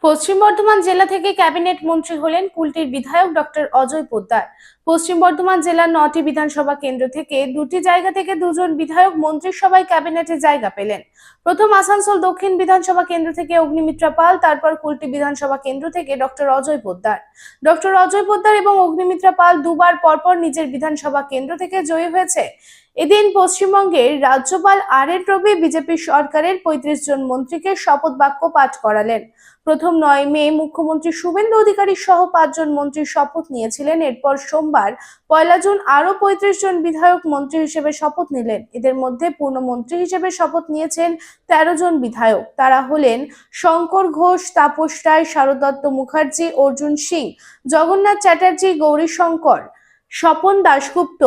পশ্চিম বর্ধমান জেলা থেকে ক্যাবিনেট মন্ত্রী হলেন কুলটির বিধায়ক ডক্টর অজয় পোদ্দার। পশ্চিম বর্ধমান জেলার 9টি বিধানসভা কেন্দ্র থেকে 2টি জায়গা থেকে 2জন বিধায়ক মন্ত্রিসভায় ক্যাবিনেটে জায়গা পেলেন। প্রথম আসানসোল দক্ষিণ বিধানসভা কেন্দ্র থেকে অগ্নিমিত্রা পাল, তারপর কুলটি বিধানসভা কেন্দ্র থেকে ডক্টর অজয় পোদ্দার। ডক্টর অজয় পোদ্দার এবং অগ্নিমিত্রা পাল দুবার পরপর নিজের বিধানসভা কেন্দ্র থেকে জয়ী হয়েছে। এদিন পশ্চিমবঙ্গের রাজ্যপাল আর.এন. রবি বিজেপি সরকারের 35 জন মন্ত্রীকে শপথ বাক্য পাঠ করালেন। প্রথম 9 মে মুখ্যমন্ত্রী শুভেন্দু অধিকারী সহ 5 জন মন্ত্রী শপথ নিয়েছিলেন। এরপর সোমবার 1 জুন আরো 35 জন বিধায়ক মন্ত্রী হিসেবে শপথ নিলেন। এদের মধ্যে পূর্ণমন্ত্রী হিসেবে শপথ নিয়েছেন 13 জন বিধায়ক। তারা হলেন শঙ্কর ঘোষ, তাপস রায়, শারদত্ত মুখার্জি, অর্জুন সিং, জগন্নাথ চ্যাটার্জি, গৌরীশঙ্কর, স্বপন দাশগুপ্ত,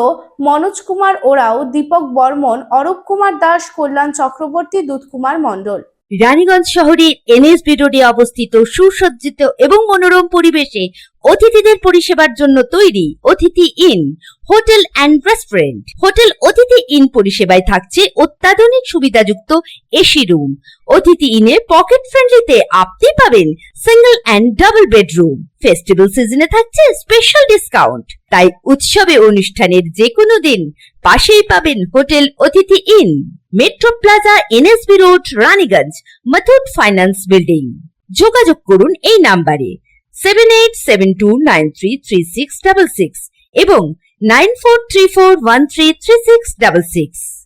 মনোজ কুমার ওরাও, দীপক বর্মন, অরূপ কুমার দাস, কল্যাণ চক্রবর্তী, দুধ কুমার মণ্ডল। রানীগঞ্জ শহরের এনএসবি রোডে অবস্থিত সুসজ্জিত এবং মনোরম পরিবেশে অতিথিদের পরিষেবার জন্য তৈরি অতিথি in hotel and restaurant. Hotel অতিথি ইন পরিষেবায় থাকছে অত্যাধুনিক সুবিধাযুক্ত এসি রুম। অতিথি ইনে পকেট ফ্রেন্ডলিতে আপনি পাবেন single and double bedroom. Festival সিজনে থাকছে স্পেশাল ডিসকাউন্ট। তাই উৎসবে অনুষ্ঠানের যে কোনো দিন পাশেই পাবেন হোটেল অতিথি in, metro plaza, NSB road, Raniganj, Muthoot finance building. যোগাযোগ করুন এই নাম্বারে 7872933666 এবং 9434133666।